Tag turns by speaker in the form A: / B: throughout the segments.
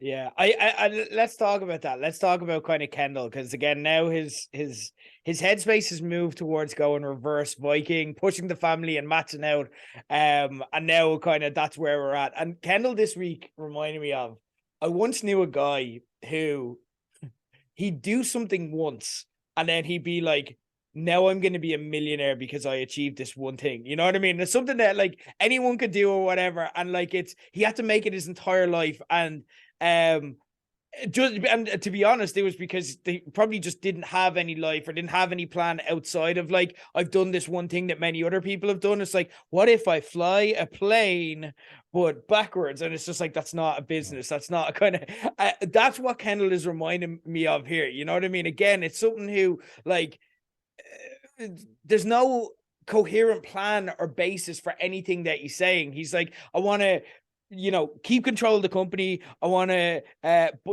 A: Yeah, let's talk about that. Let's talk about kind of Kendall, because again, now his headspace has moved towards going reverse Viking, pushing the family and matching out. And now kind of that's where we're at. And Kendall this week reminded me of, I once knew a guy who he'd do something once and then he'd be like, now I'm going to be a millionaire because I achieved this one thing. You know what I mean? It's something that like anyone could do or whatever. And like, he had to make it his entire life. And, just and to be honest, it was because they probably just didn't have any life or didn't have any plan outside of like, I've done this one thing that many other people have done. It's like, what if I fly a plane but backwards? And it's just like, that's not a business. That's not a kind of that's what Kendall is reminding me of here. You know what I mean? Again, it's something who like there's no coherent plan or basis for anything that he's saying. He's like, I want to, keep control of the company. I want to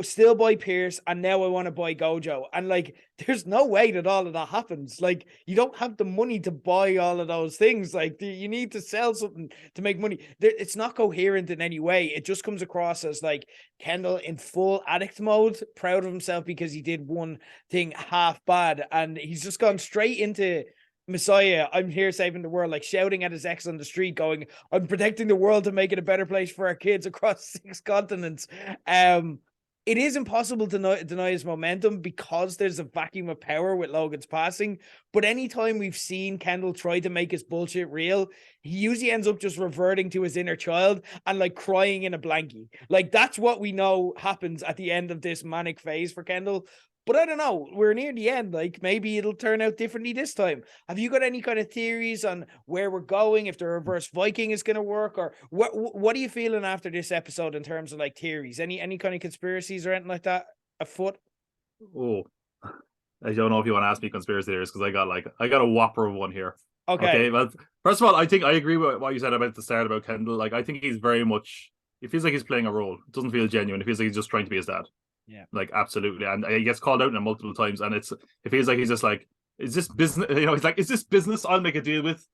A: still buy Pierce, and now I want to buy Gojo. And like, there's no way that all of that happens. Like, you don't have the money to buy all of those things. Like, you need to sell something to make money. It's not coherent in any way. It just comes across as like Kendall in full addict mode, proud of himself because he did one thing half bad, and he's just gone straight into Messiah, I'm here saving the world, like shouting at his ex on the street, going, I'm protecting the world to make it a better place for our kids across 6 continents. It is impossible to deny his momentum because there's a vacuum of power with Logan's passing. But anytime we've seen Kendall try to make his bullshit real, he usually ends up just reverting to his inner child and like crying in a blankie. Like, that's what we know happens at the end of this manic phase for Kendall. But I don't know. We're near the end. Like, maybe it'll turn out differently this time. Have you got any kind of theories on where we're going? If the reverse Viking is going to work, or what are you feeling after this episode in terms of like theories? Any kind of conspiracies or anything like that afoot?
B: Oh, I don't know if you want to ask me conspiracy theories because I got a whopper of one here.
A: Okay.
B: Okay, well, first of all, I think I agree with what you said about the start about Kendall. Like, I think he's very much. It feels like he's playing a role. It doesn't feel genuine. It feels like he's just trying to be his dad.
A: Yeah.
B: Like, absolutely, and he gets called out on it multiple times, and it feels like he's just like, is this business? He's like, is this business? I'll make a deal with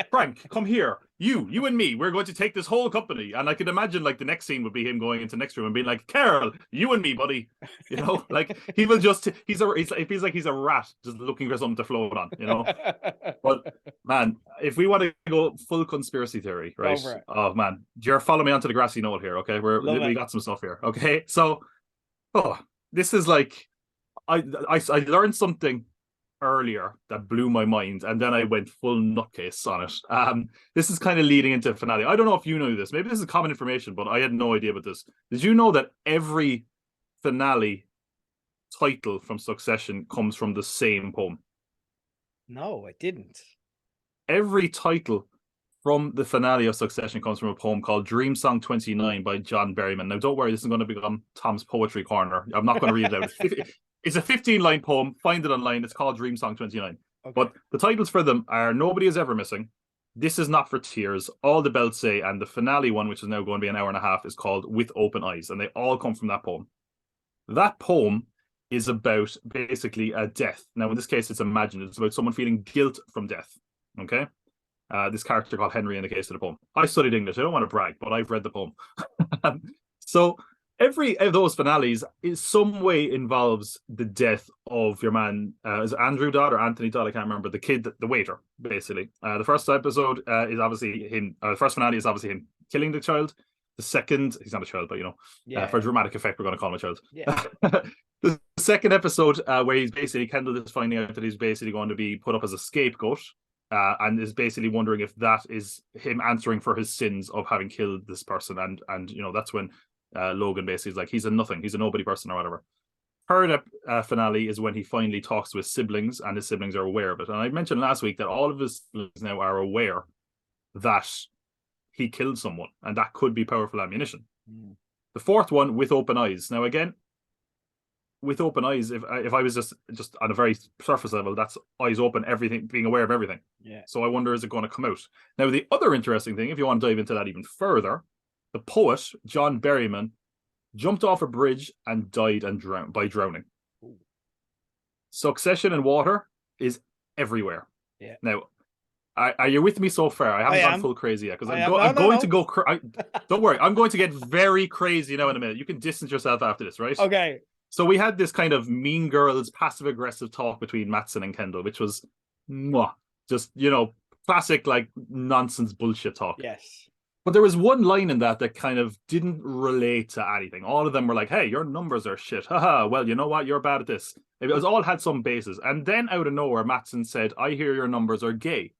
B: Frank. Come here, you and me. We're going to take this whole company. And I could imagine like the next scene would be him going into the next room and being like, Carol, you and me, buddy. Like he will just it feels like he's a rat just looking for something to float on. But man, if we want to go full conspiracy theory, right? Oh man, you're following me onto the grassy knoll here. Okay, we got some stuff here. Okay, so. Oh, this is like I learned something earlier that blew my mind, and then I went full nutcase on it. This is kind of leading into finale. I don't know if you know this. Maybe this is common information, but I had no idea about this. Did you know that every finale title from Succession comes from the same poem?
A: No, I didn't.
B: Every title from the finale of Succession comes from a poem called Dream Song 29 by John Berryman. Now, don't worry, this is going to become Tom's Poetry Corner. I'm not going to read it out. It's a 15-line poem. Find it online. It's called Dream Song 29. Okay. But the titles for them are Nobody Is Ever Missing, This Is Not for Tears, All the Bells Say, and the finale one, which is now going to be an hour and a half, is called With Open Eyes. And they all come from that poem. That poem is about basically a death. Now, in this case, it's imagined. It's about someone feeling guilt from death. Okay? This character called Henry in the case of the poem. I studied English. I don't want to brag, but I've read the poem. So every of those finales in some way involves the death of your man, is Andrew Dodd or Anthony Dodd? I can't remember. The kid, the waiter, basically. The first episode is obviously him. The first finale is obviously him killing the child. The second, he's not a child, but for dramatic effect, we're going to call him a child.
A: Yeah.
B: The second episode, where he's basically Kendall is finding out that he's basically going to be put up as a scapegoat. And is basically wondering if that is him answering for his sins of having killed this person, and that's when Logan basically is like, he's a nothing, he's a nobody person or whatever. Third finale is when he finally talks to his siblings, and his siblings are aware of it. And I mentioned last week that all of his siblings now are aware that he killed someone, and that could be powerful ammunition. The fourth one, With Open Eyes. Now again, With Open Eyes, if I was just on a very surface level, that's eyes open, everything, being aware of everything.
A: Yeah.
B: So I wonder, is it going to come out? Now, the other interesting thing, if you want to dive into that even further, the poet John Berryman jumped off a bridge and died by drowning. Succession in water is everywhere.
A: Yeah.
B: Now, Are you with me so far? I haven't
A: I
B: gone
A: am.
B: full crazy yet because
A: I
B: I'm,
A: am.
B: go-
A: No,
B: I'm
A: no,
B: going to
A: no.
B: go. Don't worry, I'm going to get very crazy now in a minute. You can distance yourself after this, right?
A: Okay.
B: So we had this kind of mean girls, passive aggressive talk between Mattson and Kendall, which was mwah, just classic like nonsense bullshit talk.
A: Yes.
B: But there was one line in that kind of didn't relate to anything. All of them were like, "Hey, your numbers are shit. Haha. Well, you know what? You're bad at this." It was all had some basis. And then out of nowhere, Mattson said, "I hear your numbers are gay."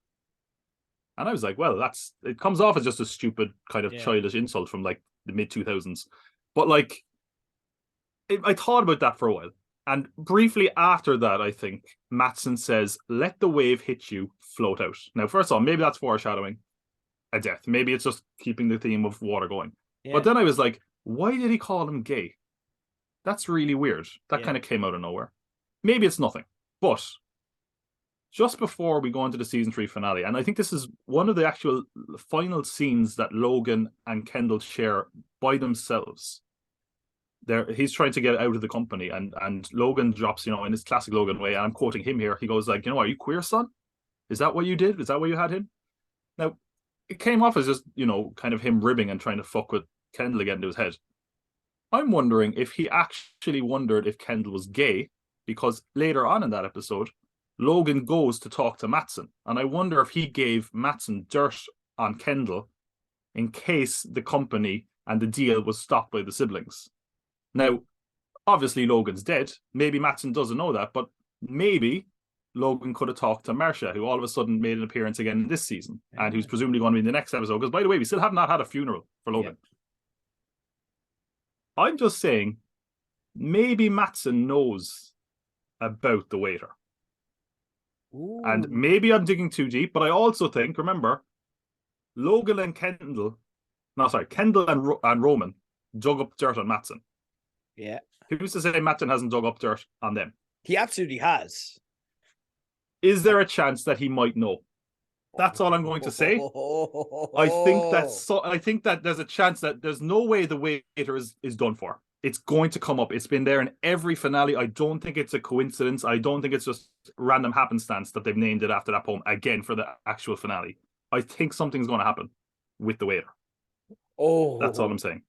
B: And I was like, well, it comes off as just a stupid kind of
A: Yeah.
B: childish insult from like the mid 2000s. But like, I thought about that for a while. And briefly after that, I think Mattson says, "Let the wave hit you, float out." Now, first of all, maybe that's foreshadowing a death. Maybe it's just keeping the theme of water going. But
A: Yeah.
B: then I was like, why did he call him gay? That's really weird. That
A: Yeah.
B: kind of came out of nowhere. Maybe it's nothing. But just before we go into the season 3 finale, and I think this is one of the actual final scenes that Logan and Kendall share by themselves. He's trying to get out of the company, and Logan drops, in his classic Logan way, and I'm quoting him here. He goes like, "Are you queer, son? Is that what you did? Is that what you had him?" Now, it came off as just, kind of him ribbing and trying to fuck with Kendall again to his head. I'm wondering if he actually wondered if Kendall was gay, because later on in that episode, Logan goes to talk to Mattson, and I wonder if he gave Mattson dirt on Kendall in case the company and the deal was stopped by the siblings. Now, obviously Logan's dead. Maybe Mattson doesn't know that, but maybe Logan could have talked to Marcia, who all of a sudden made an appearance again in this season, and who's presumably going to be in the next episode. Because, by the way, we still have not had a funeral for Logan. Yep. I'm just saying, maybe Mattson knows about the waiter. Ooh. And maybe I'm digging too deep, but I also think, remember, Kendall and Roman dug up dirt on Mattson.
A: Yeah.
B: Who's to say Mattson hasn't dug up dirt on them?
A: He absolutely has.
B: Is there a chance that he might know? That's all I'm going to say. I think that there's a chance that there's no way the waiter is done for. It's going to come up. It's been there in every finale. I don't think it's a coincidence. I don't think it's just random happenstance that they've named it after that poem again for the actual finale. I think something's going to happen with the waiter. Oh, that's all I'm saying.